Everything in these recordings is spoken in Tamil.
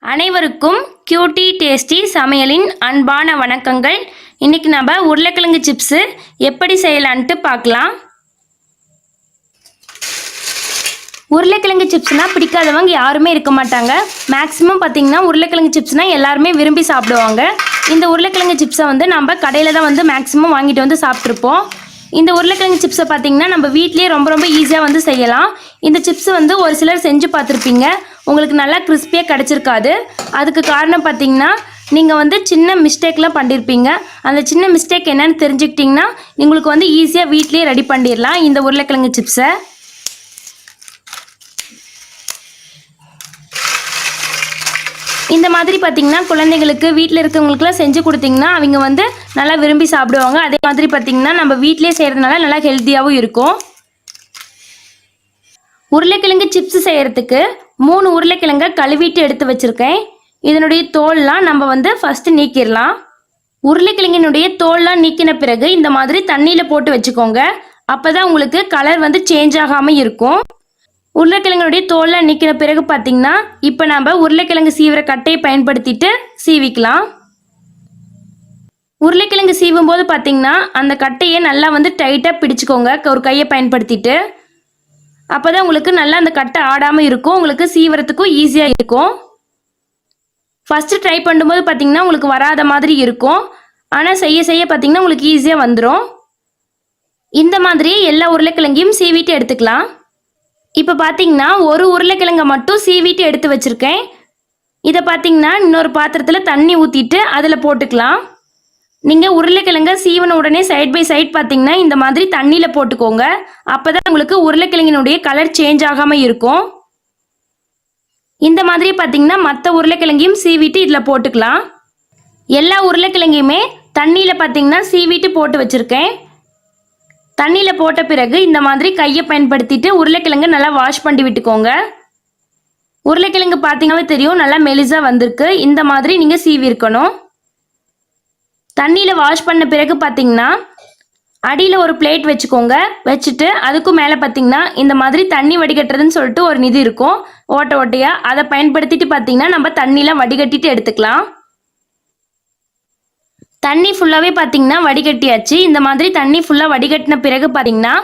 அனைவருக்கும் கியூட்டி டேஸ்டி சமையலின் அன்பான வணக்கங்கள். இன்னைக்கு நம்ம உருளைக்கிழங்கு சிப்ஸ் எப்படி செய்யலான்ட்டு பார்க்கலாம். உருளைக்கிழங்கு சிப்ஸ்னா பிடிக்காதவங்க யாருமே இருக்க மாட்டாங்க. மேக்ஸிமம் பார்த்தீங்கன்னா உருளைக்கிழங்கு சிப்ஸ்னா எல்லாருமே விரும்பி சாப்பிடுவாங்க. இந்த உருளைக்கிழங்கு சிப்ஸை நம்ம கடையில் தான் மேக்ஸிமம் வாங்கிட்டு வந்து சாப்பிட்ருப்போம். இந்த உருளைக்கிழங்கு சிப்ஸை பார்த்தீங்கன்னா நம்ம வீட்லேயே ரொம்ப ஈஸியாக செய்யலாம். இந்த சிப்ஸ் ஒரு சிலர் செஞ்சு பார்த்துருப்பீங்க, உங்களுக்கு நல்லா கிறிஸ்பியாக கிடச்சிருக்காது. அதுக்கு காரணம் பார்த்தீங்கன்னா நீங்கள் சின்ன மிஸ்டேக்லாம் பண்ணியிருப்பீங்க. அந்த சின்ன மிஸ்டேக் என்னன்னு தெரிஞ்சுக்கிட்டிங்கன்னா உங்களுக்கு ஈஸியாக வீட்லேயே ரெடி பண்ணிடலாம் இந்த உருளைக்கிழங்கு சிப்ஸை. இந்த மாதிரி பார்த்தீங்கன்னா குழந்தைங்களுக்கு வீட்டில் இருக்கவங்களுக்குலாம் செஞ்சு கொடுத்தீங்கன்னா அவங்க நல்லா விரும்பி சாப்பிடுவாங்க. அதே மாதிரி பார்த்தீங்கன்னா நம்ம வீட்டிலே செய்கிறதுனால நல்லா ஹெல்த்தியாகவும் இருக்கும். உருளைக்கிழங்கு சிப்ஸ் செய்கிறதுக்கு 3 உருளைக்கிழங்கை கழுவிட்டு எடுத்து வச்சுருக்கேன். இதனுடைய தோல்லாம் நம்ம ஃபஸ்ட்டு நீக்கிடலாம். உருளைக்கிழங்கினுடைய தோல்லாம் நீக்கின பிறகு இந்த மாதிரி தண்ணியில் போட்டு வச்சுக்கோங்க. அப்போ தான் உங்களுக்கு கலர் சேஞ்ச் ஆகாமல் இருக்கும். உருளைக்கிழங்குடைய தோல்லாம் நீக்கின பிறகு பார்த்தீங்கன்னா இப்போ நம்ம உருளைக்கிழங்கு சீவிர கட்டையை பயன்படுத்திட்டு சீவிக்கலாம். உருளைக்கிழங்கு சீவும் போது பார்த்தீங்கன்னா அந்த கட்டையை நல்லா டைட்டாக பிடிச்சிக்கோங்க ஒரு கையை பயன்படுத்திட்டு. அப்போ தான் உங்களுக்கு நல்லா அந்த கட்டை ஆடாமல் இருக்கும், உங்களுக்கு சீவரத்துக்கும் ஈஸியாக இருக்கும். ஃபஸ்ட்டு ட்ரை பண்ணும்போது பார்த்தீங்கன்னா உங்களுக்கு வராத மாதிரி இருக்கும், ஆனால் செய்ய செய்ய பார்த்தீங்கன்னா உங்களுக்கு ஈஸியாக வந்துடும். இந்த மாதிரி எல்லா உருளைக்கிழங்கையும் சீவிட்டு எடுத்துக்கலாம். இப்போ பார்த்தீங்கன்னா ஒரு உருளைக்கிழங்கை மட்டும் சீவிட்டு எடுத்து வச்சுருக்கேன். இதை பார்த்தீங்கன்னா இன்னொரு பாத்திரத்தில் தண்ணி ஊற்றிட்டு அதில் போட்டுக்கலாம். நீங்கள் உருளைக்கிழங்கை சீவன உடனே சைட் பை சைட் பார்த்தீங்கன்னா இந்த மாதிரி தண்ணியில் போட்டுக்கோங்க. அப்போ தான் உங்களுக்கு உருளைக்கிழங்கினுடைய கலர் சேஞ்ச் ஆகாமல் இருக்கும். இந்த மாதிரி பார்த்தீங்கன்னா மற்ற உருளைக்கிழங்கையும் சீவிட்டு இதில் போட்டுக்கலாம். எல்லா உருளைக்கிழங்கையுமே தண்ணியில் பார்த்தீங்கன்னா சீவிட்டு போட்டு வச்சுருக்கேன். தண்ணியில் போட்ட பிறகு இந்த மாதிரி கையை பயன்படுத்திட்டு உருளைக்கிழங்கு நல்லா வாஷ் பண்ணி விட்டுக்கோங்க. உருளைக்கிழங்கு பார்த்தீங்கன்னாவே தெரியும் நல்லா மெலிசாக வந்திருக்கு. இந்த மாதிரி நீங்கள் சீவி இருக்கணும். தண்ணியில் வாஷ் பண்ண பிறகு பார்த்தீங்கன்னா அடியில் ஒரு பிளேட் வச்சுக்கோங்க. வச்சுட்டு அதுக்கும் மேலே பார்த்தீங்கன்னா இந்த மாதிரி தண்ணி வடிகட்டுறதுன்னு சொல்லிட்டு ஒரு நிதி இருக்கும் ஓட்டை ஓட்டையாக. அதை பயன்படுத்திட்டு பார்த்தீங்கன்னா நம்ம தண்ணியில் வடிகட்டிட்டு எடுத்துக்கலாம். தண்ணி ஃபுல்லாகவே பார்த்தீங்கன்னா வடிகட்டியாச்சு. இந்த மாதிரி தண்ணி ஃபுல்லாக வடிகட்டின பிறகு பார்த்தீங்கன்னா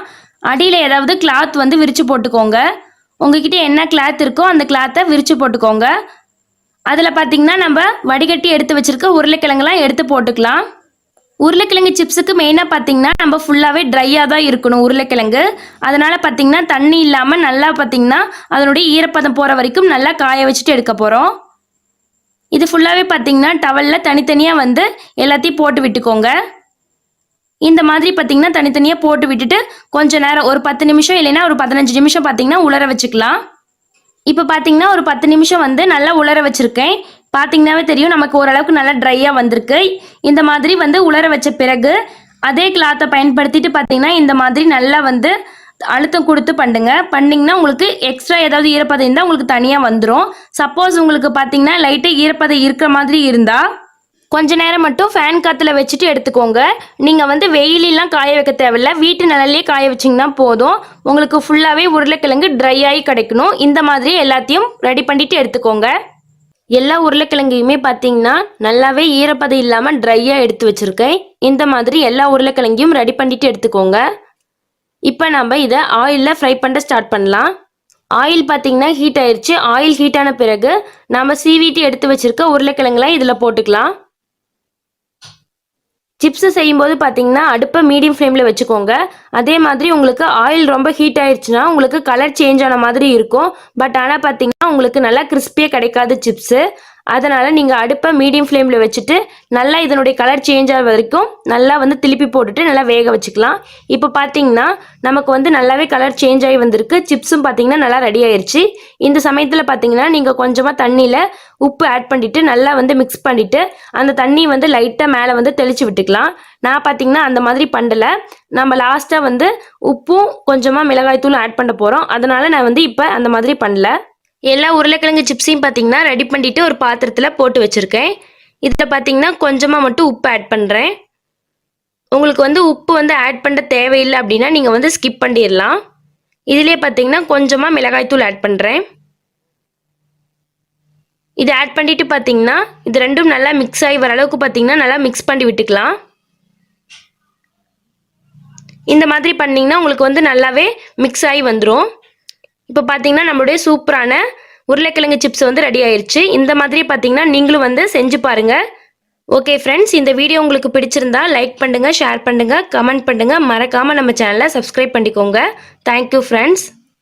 அடியில் ஏதாவது கிளாத் விரித்து போட்டுக்கோங்க. உங்ககிட்ட என்ன கிளாத் இருக்கோ அந்த கிளாத்தை விரித்து போட்டுக்கோங்க. அதில் பார்த்தீங்கன்னா நம்ம வடிகட்டி எடுத்து வச்சுருக்க உருளைக்கிழங்குலாம் எடுத்து போட்டுக்கலாம். உருளைக்கிழங்கு சிப்ஸுக்கு மெயினாக பார்த்தீங்கன்னா நம்ம ஃபுல்லாகவே ட்ரையாக தான் இருக்கணும் உருளைக்கிழங்கு. அதனால் பார்த்தீங்கன்னா தண்ணி இல்லாமல் நல்லா பார்த்தீங்கன்னா அதனுடைய ஈரப்பதம் போகிற வரைக்கும் நல்லா காய வச்சுட்டு எடுக்க போகிறோம். இது ஃபுல்லாகவே பார்த்தீங்கன்னா டவலில் தனித்தனியாக எல்லாத்தையும் போட்டு விட்டுக்கோங்க. இந்த மாதிரி பார்த்தீங்கன்னா தனித்தனியாக போட்டு விட்டுட்டு கொஞ்சம் நேரம் ஒரு 10 நிமிஷம் இல்லைன்னா ஒரு 15 நிமிஷம் பார்த்தீங்கன்னா உலர வச்சுக்கலாம். இப்போ பார்த்தீங்கன்னா ஒரு 10 நிமிஷம் நல்லா உலர வச்சுருக்கேன். பார்த்தீங்கன்னாவே தெரியும் நமக்கு ஓரளவுக்கு நல்லா ட்ரையாக வந்திருக்கு. இந்த மாதிரி உலர வச்ச பிறகு அதே கிளாத்தை பயன்படுத்திட்டு பார்த்தீங்கன்னா இந்த மாதிரி நல்லா அழுத்தம் கொடுத்து பண்ணிங்கன்னா உங்களுக்கு எக்ஸ்ட்ரா ஏதாவது ஈரப்பதம் இருந்தால் உங்களுக்கு தனியாக வந்துடும். சப்போஸ் உங்களுக்கு பார்த்தீங்கன்னா லைட்டாக ஈரப்பதம் இருக்கிற மாதிரி இருந்தால் கொஞ்ச நேரம் மட்டும் ஃபேன் காற்றுல வச்சுட்டு எடுத்துக்கோங்க. நீங்கள் வெயிலெலாம் காய வைக்க தேவையில்லை, வீட்டு நிழல்லே காய வச்சிங்கன்னா போதும். உங்களுக்கு ஃபுல்லாகவே உருளைக்கிழங்கு ட்ரை ஆகி கிடைக்கணும். இந்த மாதிரி எல்லாத்தையும் ரெடி பண்ணிட்டு எடுத்துக்கோங்க. எல்லா உருளைக்கிழங்கையுமே பார்த்தீங்கன்னா நல்லாவே ஈரப்பதம் இல்லாமல் ட்ரையாக எடுத்து வச்சுருக்கேன். இந்த மாதிரி எல்லா உருளைக்கிழங்கையும் ரெடி பண்ணிட்டு எடுத்துக்கோங்க. இப்போ நம்ம இதை ஆயிலில் ஃப்ரை பண்ண ஸ்டார்ட் பண்ணலாம். ஆயில் பார்த்தீங்கன்னா ஹீட் ஆயிடுச்சு. ஆயில் ஹீட் ஆன பிறகு நம்ம சீவிட்டு எடுத்து வச்சுருக்க உருளைக்கிழங்குலாம் இதில் போட்டுக்கலாம். சிப்ஸு செய்யும்போது பார்த்தீங்கன்னா அடுப்பை மீடியம் ஃப்ளேமில் வச்சுக்கோங்க. அதே மாதிரி உங்களுக்கு ஆயில் ரொம்ப ஹீட் ஆயிடுச்சுன்னா உங்களுக்கு கலர் சேஞ்ச் ஆன மாதிரி இருக்கும். பட் ஆனால் பார்த்தீங்கன்னா உங்களுக்கு நல்லா கிறிஸ்பியாக கிடைக்காது சிப்ஸு. அதனால் நீங்கள் அடுப்பை மீடியம் ஃப்ளேமில் வச்சுட்டு நல்லா இதனுடைய கலர் சேஞ்ச் ஆகிற வரைக்கும் நல்லா திருப்பி போட்டுட்டு நல்லா வேக வச்சுக்கலாம். இப்போ பார்த்தீங்கன்னா நமக்கு நல்லாவே கலர் சேஞ்ச் ஆகி வந்திருக்கு. சிப்ஸும் பார்த்தீங்கன்னா நல்லா ரெடி ஆயிடுச்சு. இந்த சமயத்தில் பார்த்தீங்கன்னா நீங்கள் கொஞ்சமாக தண்ணியில் உப்பு ஆட் பண்ணிவிட்டு நல்லா மிக்ஸ் பண்ணிவிட்டு அந்த தண்ணி லைட்டாக மேலே தெளித்து விட்டுக்கலாம். நான் பார்த்தீங்கன்னா அந்த மாதிரி பண்ணலை. நம்ம லாஸ்ட்டாக உப்பும் கொஞ்சமாக மிளகாய்த்தூளும் ஆட் பண்ண போகிறோம். அதனால் நான் இப்போ அந்த மாதிரி பண்ணல. எல்லா உருளைக்கிழங்கு சிப்ஸையும் பார்த்தீங்கன்னா ரெடி பண்ணிட்டு ஒரு பாத்திரத்தில் போட்டு வச்சுருக்கேன். இதில் பார்த்தீங்கன்னா கொஞ்சமாக மட்டும் உப்பு ஆட் பண்ணுறேன். உங்களுக்கு உப்பு ஆட் பண்ண தேவையில்லை அப்படின்னா நீங்கள் ஸ்கிப் பண்ணிடலாம். இதிலே பார்த்தீங்கன்னா கொஞ்சமாக மிளகாய்த்தூள் ஆட் பண்ணுறேன். இது ஆட் பண்ணிட்டு பார்த்தீங்கன்னா இது ரெண்டும் நல்லா மிக்ஸ் ஆகி வர அளவுக்கு பார்த்தீங்கன்னா நல்லா மிக்ஸ் பண்ணி விட்டுக்கலாம். இந்த மாதிரி பண்ணிங்கன்னா உங்களுக்கு வந்து நல்லாவே மிக்ஸ் ஆகி வந்துடும். இப்போ பார்த்தீங்கன்னா நம்மளுடைய சூப்பரான உருளைக்கிழங்கு சிப்ஸ் வந்து ரெடி ஆயிருச்சு. இந்த மாதிரி பார்த்தீங்கன்னா நீங்களும் வந்து செஞ்சு பாருங்கள். ஓகே ஃப்ரெண்ட்ஸ், இந்த வீடியோ உங்களுக்கு பிடிச்சிருந்தா லைக் பண்ணுங்கள், ஷேர் பண்ணுங்கள், கமெண்ட் பண்ணுங்கள். மறக்காமல் நம்ம சேனலை சப்ஸ்கிரைப் பண்ணிக்கோங்க. Thank you friends.